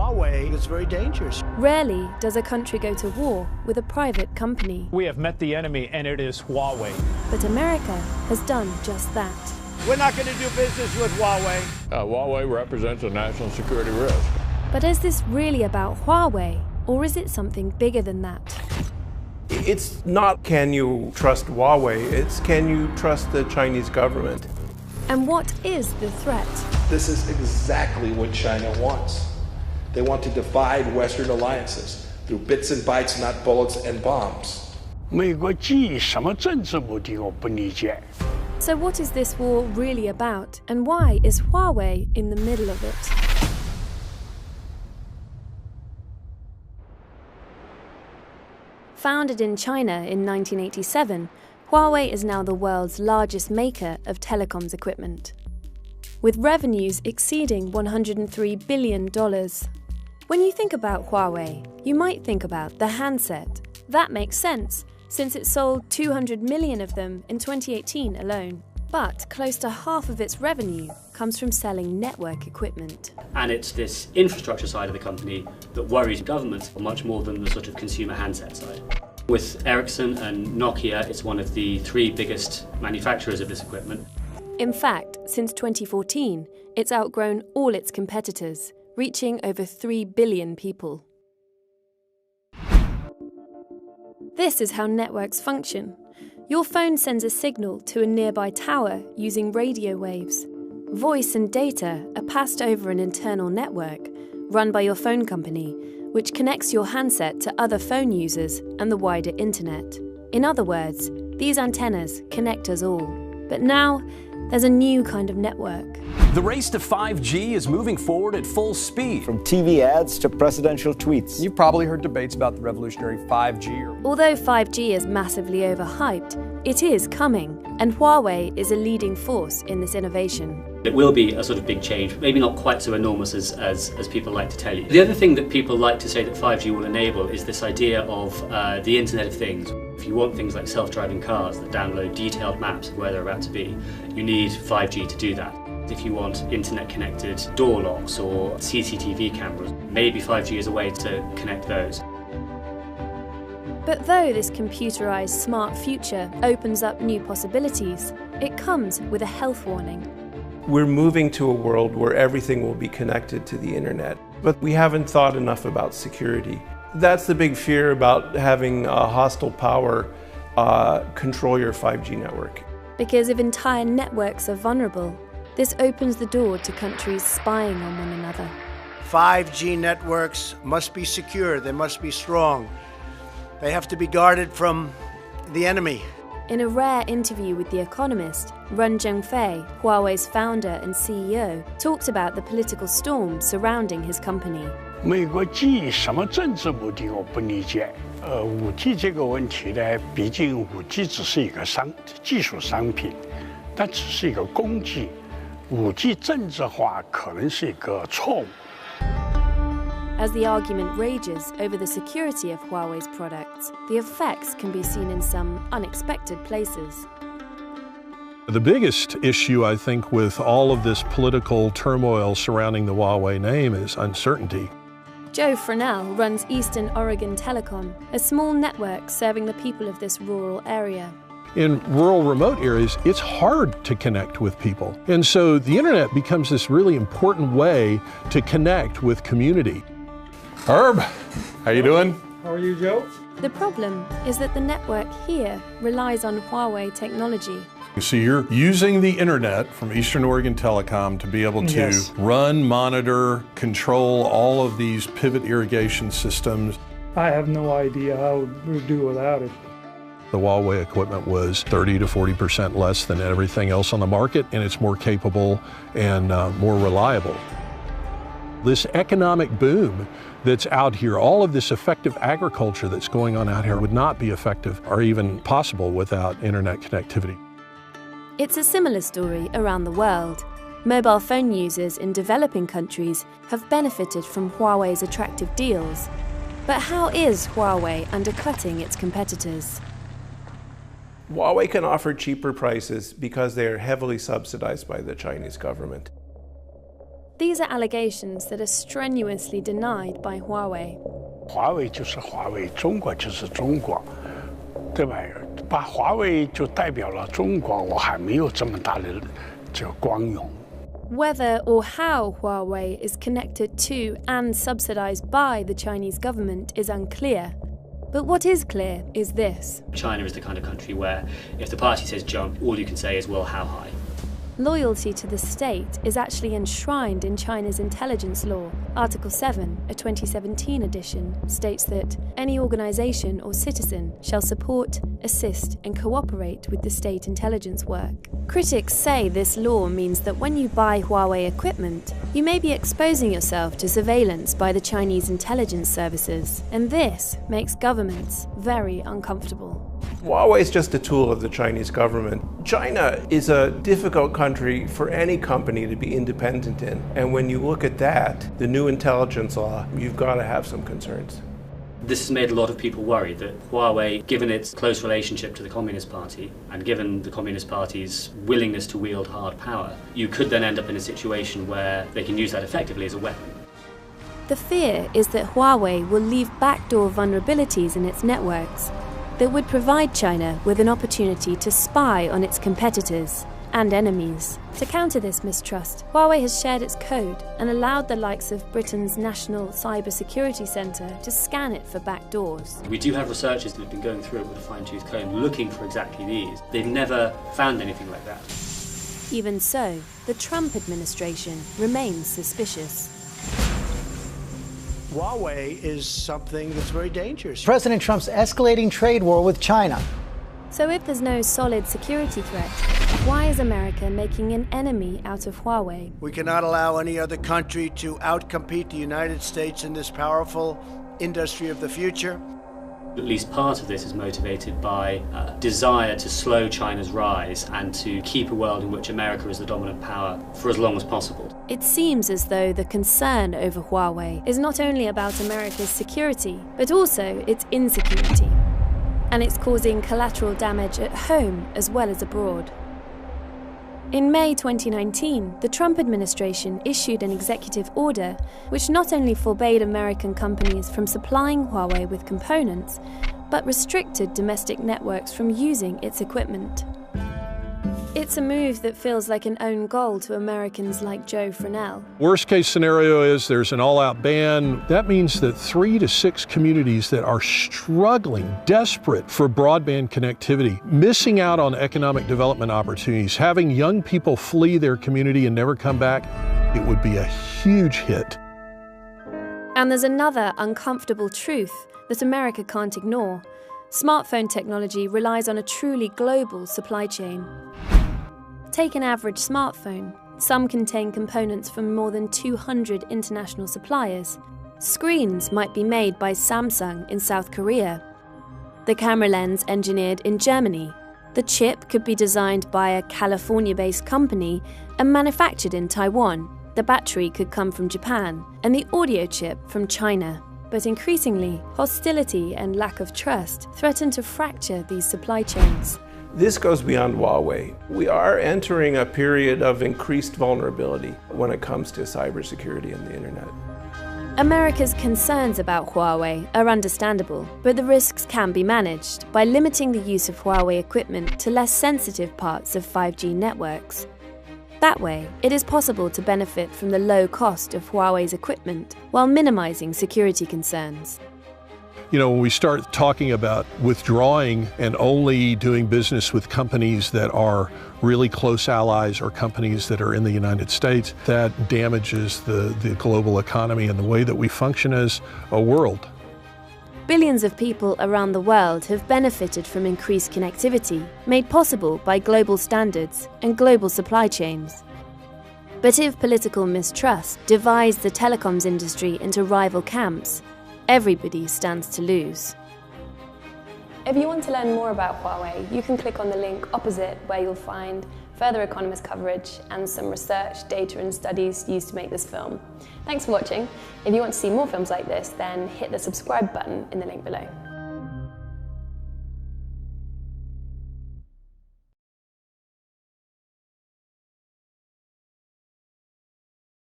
Huawei is very dangerous. Rarely does a country go to war with a private company. We have met the enemy, and it is Huawei. But America has done just that. We're not going to do business with Huawei. Huawei represents a national security risk. But is this really about Huawei, or is it something bigger than that? It's not can you trust Huawei, it's can you trust the Chinese government. And what is the threat? This is exactly what China wants. They want to divide Western alliances through bits and bytes, not bullets and bombs. So what is this war really about, and why is Huawei in the middle of it? Founded in China in 1987, Huawei is now the world's largest maker of telecoms equipment, with revenues exceeding $103 billion. When you think about Huawei, you might think about the handset. That makes sense, since it sold 200 million of them in 2018 alone. But close to half of its revenue comes from selling network equipment. And it's this infrastructure side of the company that worries governments much more than the sort of consumer handset side. With Ericsson and Nokia, it's one of the 3 biggest manufacturers of this equipment. In fact, since 2014, it's outgrown all its competitors, reaching over 3 billion people. This is how networks function. Your phone sends a signal to a nearby tower using radio waves. Voice and data are passed over an internal network run by your phone company, which connects your handset to other phone users and the wider internet. In other words, these antennas connect us all. But now, there's a new kind of network. The race to 5G is moving forward at full speed. From TV ads to presidential tweets. You've probably heard debates about the revolutionary 5G. Although 5G is massively overhyped, it is coming, and Huawei is a leading force in this innovation. It will be a sort of big change, maybe not quite so enormous as people like to tell you. The other thing that people like to say that 5G will enable is this idea of the Internet of Things. If you want things like self-driving cars that download detailed maps of where they're about to be, you need 5G to do that. If you want internet-connected door locks or CCTV cameras, maybe 5G is a way to connect those. But though this computerized smart future opens up new possibilities, it comes with a health warning. We're moving to a world where everything will be connected to the internet, but we haven't thought enough about security. That's the big fear about having a hostile power control your 5G network. Because if entire networks are vulnerable, this opens the door to countries spying on one another. 5G networks must be secure, they must be strong. They have to be guarded from the enemy. In a rare interview with The Economist, Ren Zhengfei, Huawei's founder and CEO, talks about the political storm surrounding his company. 美国基于什么政治目的我不理解。5G 这个问题呢，毕竟5G 只是一个技术商品，它只是一个工具。5G 政治化可能是一个错误。As the argument rages over the security of Huawei's products, the effects can be seen in some unexpected places. The biggest issue, I think, with all of this political turmoil surrounding the Huawei name is uncertainty. Joe Fresnel runs Eastern Oregon Telecom, a small network serving the people of this rural area. In rural, remote areas, it's hard to connect with people. And so the internet becomes this really important way to connect with community. Herb, how you doing? How are you, Joe? The problem is that the network here relies on Huawei technology. So you're using the internet from Eastern Oregon Telecom to be able to run, monitor, control all of these pivot irrigation systems. I have no idea how we'd do without it. The Huawei equipment was 30 to 40% less than everything else on the market, and it's more capable and more reliable. This economic boom that's out here, all of this effective agriculture that's going on out here would not be effective or even possible without internet connectivity. It's a similar story around the world. Mobile phone users in developing countries have benefited from Huawei's attractive deals. But how is Huawei undercutting its competitors? Huawei can offer cheaper prices because they are heavily subsidized by the Chinese government. These are allegations that are strenuously denied by Huawei. 华为就是华为，中国就是中国，对吧？把华为就代表了中国，我还没有这么大的这个光荣。 Whether or how Huawei is connected to and subsidized by the Chinese government is unclear. But what is clear is this. China is the kind of country where if the party says jump, all you can say is, well, how high? Loyalty to the state is actually enshrined in China's intelligence law. Article 7, a 2017 edition, states that any organisation or citizen shall support, assist and cooperate with the state intelligence work. Critics say this law means that when you buy Huawei equipment, you may be exposing yourself to surveillance by the Chinese intelligence services, and this makes governments very uncomfortable. Huawei is just a tool of the Chinese government. China is a difficult country for any company to be independent in. And when you look at that, the new intelligence law, you've got to have some concerns. This has made a lot of people worried that Huawei, given its close relationship to the Communist Party and given the Communist Party's willingness to wield hard power, you could then end up in a situation where they can use that effectively as a weapon. The fear is that Huawei will leave backdoor vulnerabilities in its networks that would provide China with an opportunity to spy on its competitors and enemies. To counter this mistrust, Huawei has shared its code and allowed the likes of Britain's National Cybersecurity Centre to scan it for backdoors. We do have researchers that have been going through it with a fine-tooth comb looking for exactly these. They've never found anything like that. Even so, the Trump administration remains suspicious. Huawei is something that's very dangerous. President Trump's escalating trade war with China. So if there's no solid security threat, why is America making an enemy out of Huawei? We cannot allow any other country to outcompete the United States in this powerful industry of the future. At least part of this is motivated by a desire to slow China's rise and to keep a world in which America is the dominant power for as long as possible. It seems as though the concern over Huawei is not only about America's security, but also its insecurity. And it's causing collateral damage at home as well as abroad. In May 2019, the Trump administration issued an executive order which not only forbade American companies from supplying Huawei with components, but restricted domestic networks from using its equipment. It's a move that feels like an own goal to Americans like Joe Fresnel. Worst case scenario is there's an all-out ban. That means that 3 to 6 communities that are struggling, desperate for broadband connectivity, missing out on economic development opportunities, having young people flee their community and never come back, it would be a huge hit. And there's another uncomfortable truth that America can't ignore. Smartphone technology relies on a truly global supply chain. Take an average smartphone. Some contain components from more than 200 international suppliers. Screens might be made by Samsung in South Korea. The camera lens engineered in Germany. The chip could be designed by a California-based company and manufactured in Taiwan. The battery could come from Japan, and the audio chip from China. But increasingly, hostility and lack of trust threaten to fracture these supply chains. This goes beyond Huawei. We are entering a period of increased vulnerability when it comes to cybersecurity and the internet. America's concerns about Huawei are understandable, but the risks can be managed by limiting the use of Huawei equipment to less sensitive parts of 5G networks. That way, it is possible to benefit from the low cost of Huawei's equipment while minimizing security concerns. You know, when we start talking about withdrawing and only doing business with companies that are really close allies or companies that are in the United States, that damages the global economy and the way that we function as a world. Billions of people around the world have benefited from increased connectivity, made possible by global standards and global supply chains. But if political mistrust divides the telecoms industry into rival camps, everybody stands to lose. If you want to learn more about Huawei, you can click on the link opposite where you'll find further economist coverage and some research, data and studies used to make this film. Thanks for watching. If you want to see more films like this, then hit the subscribe button in the link below.